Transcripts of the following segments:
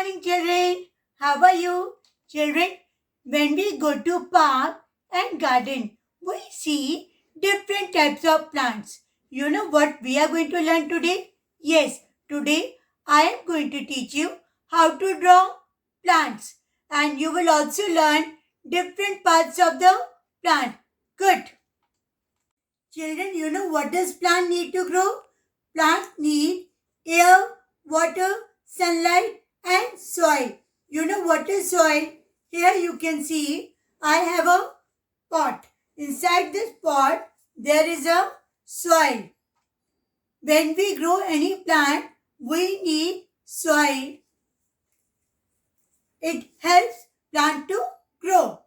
morning, children. How are you? Children, when we go to park and garden, we see different types of plants. You know what we are going to learn today? Yes, today I am going to teach you how to draw plants. And you will also learn different parts of the plant. Good. Children, you know what does plant need to grow? Plants need air, water, sunlight and soil. You know what is soil? Here you can see I have a pot. Inside this pot there is a soil. When we grow any plant, we need soil. It helps plant to grow.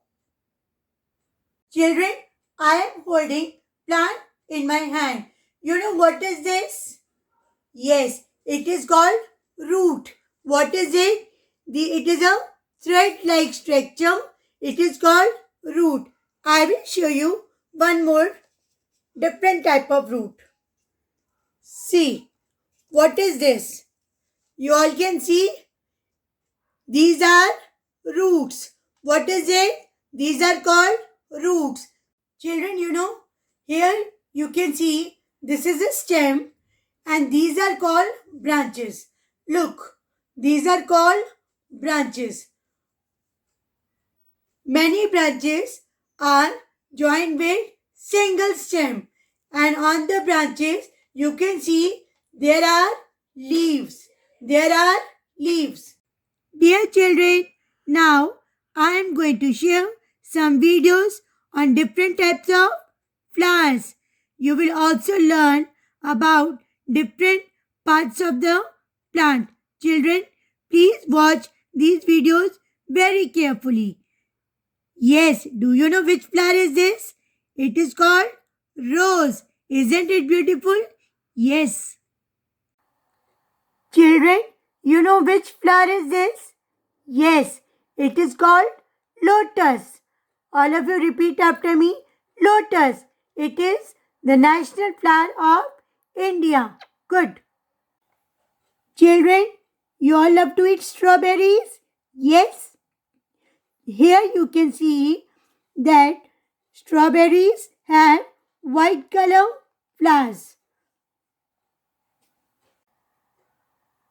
Children, I am holding plant in my hand. You know what is this? Yes, it is called root. What is it? It is a thread-like structure. It is called root. I will show you one more different type of root. See, what is this? You all can see these are roots. What is it? These are called roots. Children, you know, here you can see this is a stem and these are called branches. Look, these are called branches. Many branches are joined with single stem and on the branches you can see there are leaves. There are leaves. Dear children, now I am going to share some videos on different types of flowers. You will also learn about different parts of the plant. Children, please watch these videos very carefully. Yes, do you know which flower is this? It is called rose. Isn't it beautiful? Yes. Children, you know which flower is this? Yes, it is called lotus. All of you repeat after me. Lotus. It is the national flower of India. Good. Children, you all love to eat strawberries? Yes. Here you can see that strawberries have white color flowers.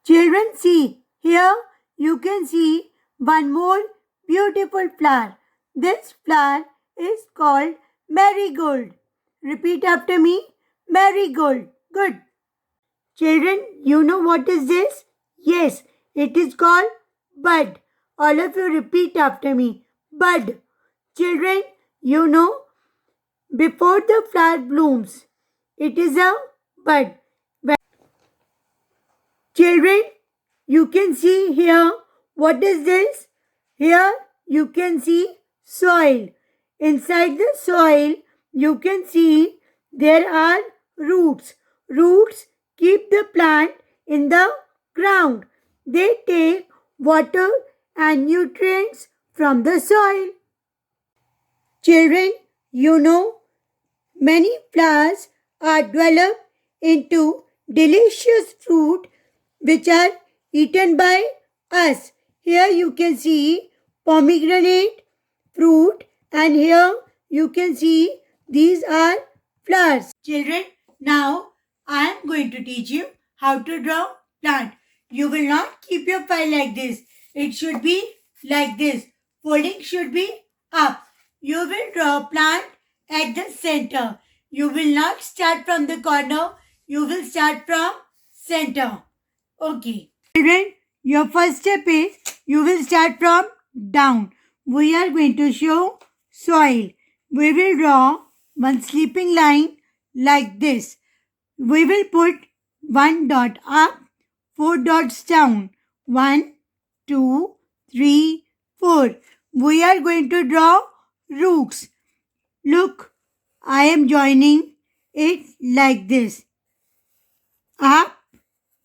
Children, see, here you can see one more beautiful flower. This flower is called marigold. Repeat after me. Marigold. Good. Children, you know what is this? Yes, it is called bud. All of you repeat after me. Bud. Children, you know, before the flower blooms, it is a bud. Children, you can see here, what is this? Here you can see soil. Inside the soil, you can see there are roots. Roots keep the plant in the ground. They take water and nutrients from the soil. Children, you know, many flowers are developed into delicious fruit which are eaten by us. Here you can see pomegranate fruit and here you can see these are flowers. Children, now I am going to teach you how to draw plant. You will not keep your file like this. It should be like this. Folding should be up. You will draw plant at the center. You will not start from the corner. You will start from center. Okay. Children, your first step is you will start from down. We are going to show soil. We will draw one sleeping line like this. We will put one dot up, 4 dots down. 1, 2, 3, 4. We are going to draw roots. Look, I am joining it like this. Up,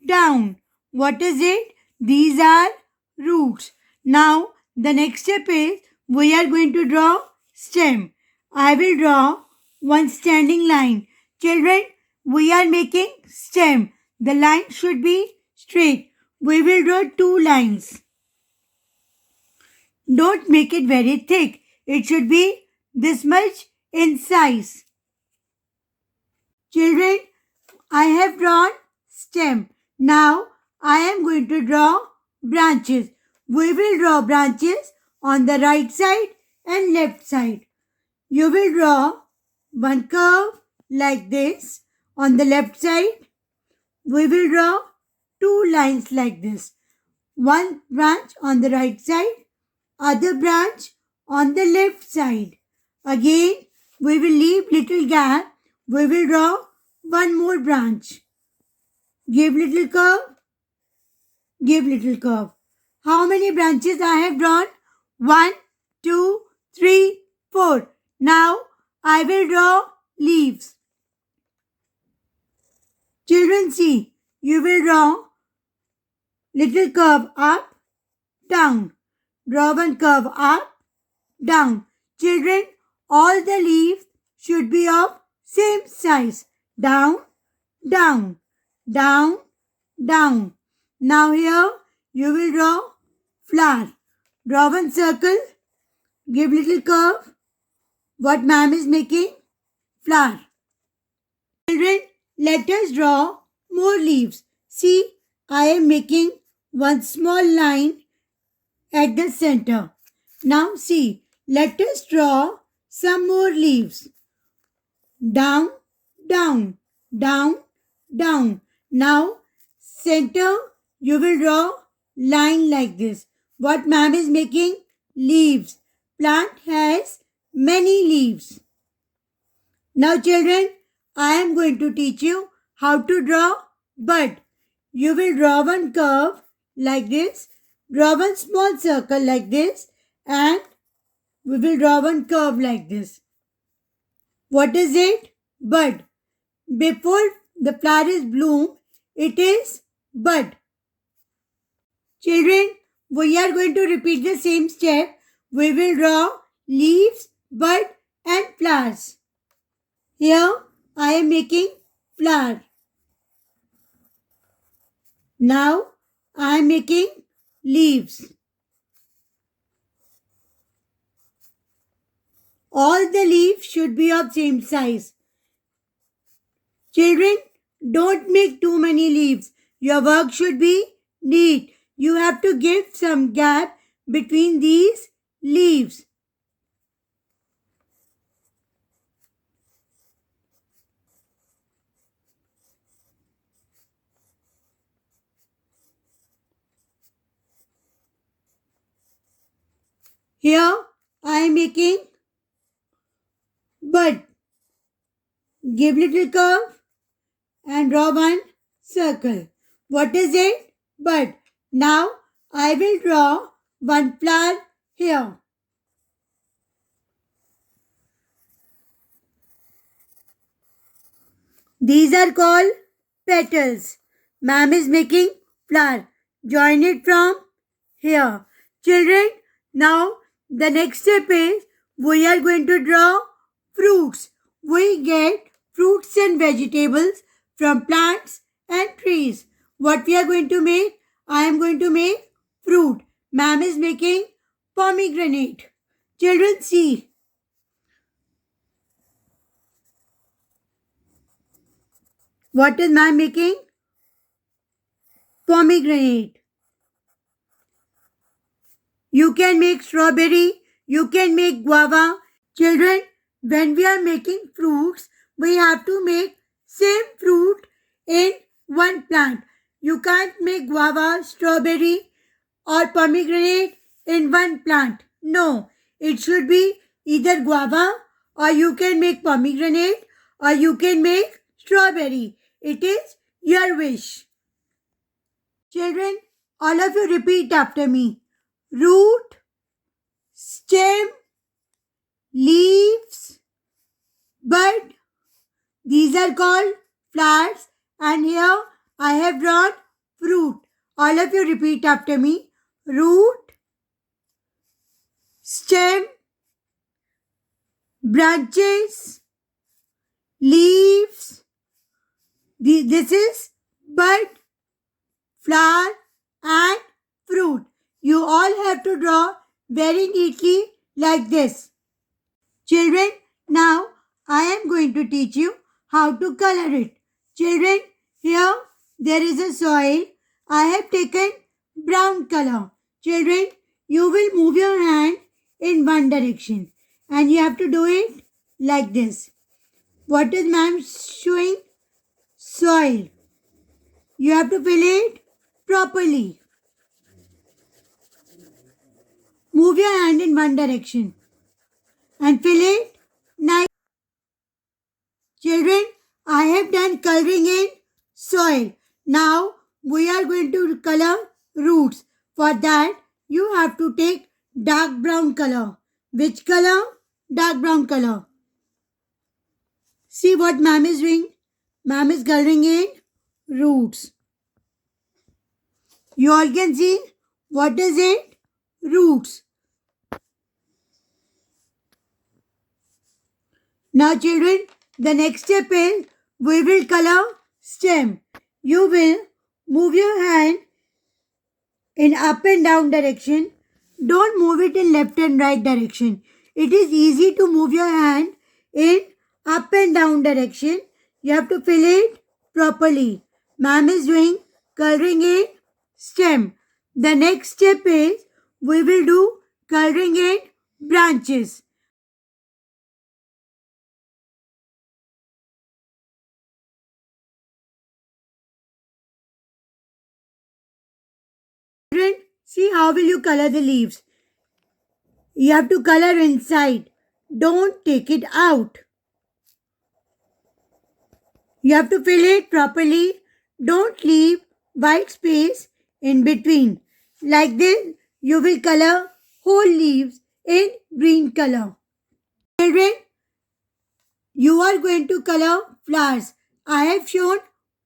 down. What is it? These are roots. Now, the next step is we are going to draw stem. I will draw one standing line. Children, we are making stem. The line should be straight. We will draw 2 lines. Don't make it very thick. It should be this much in size. Children, I have drawn stem. Now I am going to draw branches. We will draw branches on the right side and left side. You will draw one curve like this on the left side. We will draw two lines like this. One branch on the right side, other branch on the left side. Again, we will leave little gap. We will draw one more branch. Give little curve. Give little curve. How many branches I have drawn? 1, 2, 3, 4. Now I will draw leaves. Children, see, you will draw little curve up, down. Draw one curve up, down. Children, all the leaves should be of same size. Down, down, down, down. Now here you will draw flower. Draw one circle. Give little curve. What ma'am is making? Flower. Children, let us draw more leaves. See, I am making one small line at the center. Now see, let us draw some more leaves. Down, down, down, down. Now center, you will draw line like this. What ma'am is making? Leaves. Plant has many leaves. Now children, I am going to teach you how to draw bud. You will draw one curve like this. Draw one small circle like this, and we will draw one curve like this. What is it? Bud. Before the flower is bloom, it is bud. Children, we are going to repeat the same step. We will draw leaves, bud and flowers. Here I am making flower. Now I am making leaves. All the leaves should be of same size. Children, don't make too many leaves. Your work should be neat. You have to give some gap between these leaves. Here I am making bud. Give little curve and draw one circle. What is it? Bud. Now I will draw one flower here. These are called petals. Ma'am is making flower. Join it from here. Children, now the next step is we are going to draw fruits. We get fruits and vegetables from plants and trees. What we are going to make? I am going to make fruit. Ma'am is making pomegranate. Children, see. What is ma'am making? Pomegranate. You can make strawberry. You can make guava. Children, when we are making fruits, we have to make same fruit in one plant. You can't make guava, strawberry or pomegranate in one plant. No, it should be either guava or you can make pomegranate or you can make strawberry. It is your wish. Children, all of you repeat after me. Root, stem, leaves, bud. These are called flowers, and here I have drawn fruit. All of you repeat after me. Root, stem, branches, leaves. This is bud, flower and fruit. You all have to draw very neatly like this. Children, now I am going to teach you how to color it. Children, here there is a soil. I have taken brown color. Children, you will move your hand in one direction and you have to do it like this. What is ma'am showing? Soil. You have to fill it properly. Move your hand in one direction and fill it nice. Children, I have done coloring in soil. Now we are going to color roots. For that, you have to take dark brown color. Which color? Dark brown color. See what ma'am is doing? Ma'am is coloring in roots. You all can see what is it? Roots. Now children, the next step is we will color stem. You will move your hand in up and down direction. Don't move it in left and right direction. It is easy to move your hand in up and down direction. You have to fill it properly. Ma'am is doing coloring in stem. The next step is we will do coloring in branches. Children, see how will you color the leaves. You have to color inside. Don't take it out. You have to fill it properly. Don't leave white space in between. Like this, you will color whole leaves in green color. Children, you are going to color flowers. I have shown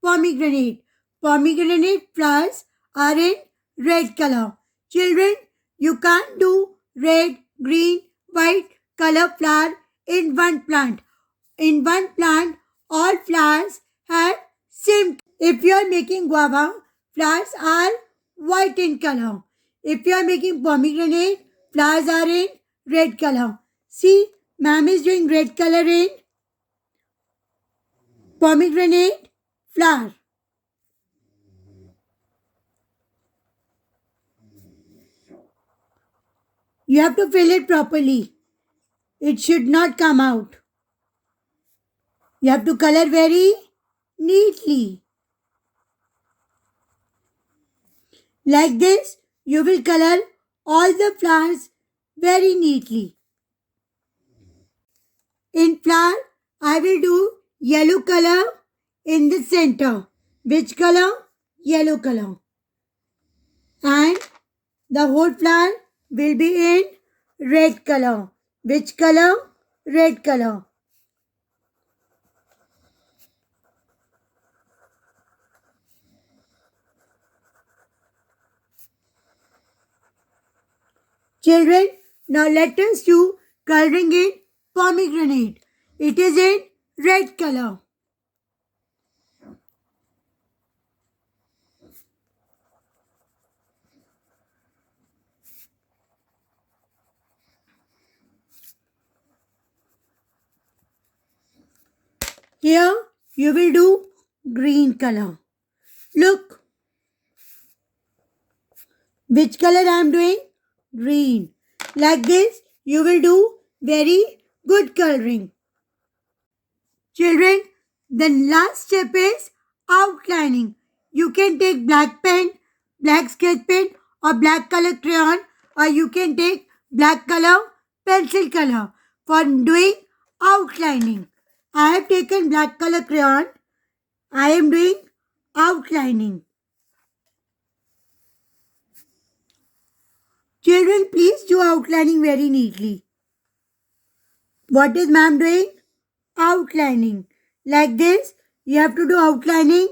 pomegranate. Pomegranate flowers are in red color. Children, you can't do red, green, white color flower in one plant. In one plant, all flowers have same. If you are making guava, flowers are white in color. If you are making pomegranate, flowers are in red color. See, ma'am is doing red color in pomegranate flower. You have to fill it properly. It should not come out. You have to color very neatly. Like this, you will color all the flowers very neatly. In flower, I will do yellow color in the center. Which color? Yellow color. And the whole flower will be in red color. Which color? Red color. Children, now let us do coloring in pomegranate. It is in red color. Here you will do green color. Look. Which color I am doing? Green. Like this, you will do very good coloring. Children, the last step is outlining. You can take black pen, black sketch pen or black color crayon, or you can take black color pencil color for doing outlining. I have taken black color crayon. I am doing outlining. Children, please do outlining very neatly. What is ma'am doing? Outlining. Like this, you have to do outlining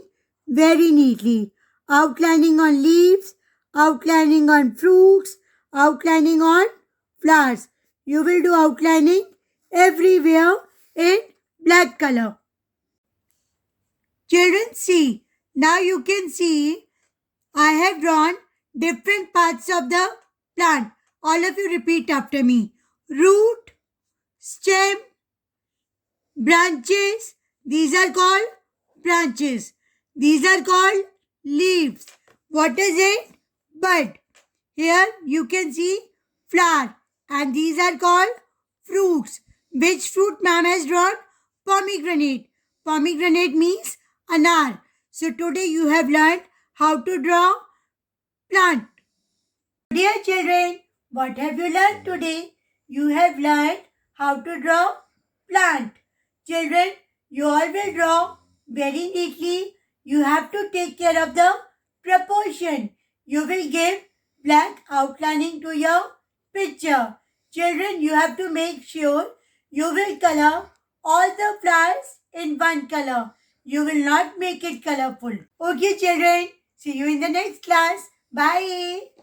very neatly. Outlining on leaves, outlining on fruits, outlining on flowers. You will do outlining everywhere in black color. Children, see. Now you can see I have drawn different parts of the plant All of you repeat after me. Root, stem, branches. These are called branches. These are called leaves. What is it? Bud. Here you can see flower. And these are called fruits. Which fruit ma'am has drawn? Pomegranate. Pomegranate means anar. So today you have learned how to draw plant. Dear children, what have you learned today? You have learned how to draw plant. Children, you all will draw very neatly. You have to take care of the proportion. You will give black outlining to your picture. Children, you have to make sure you will color all the flowers in one color. You will not make it colorful. Okay, children. See you in the next class. Bye.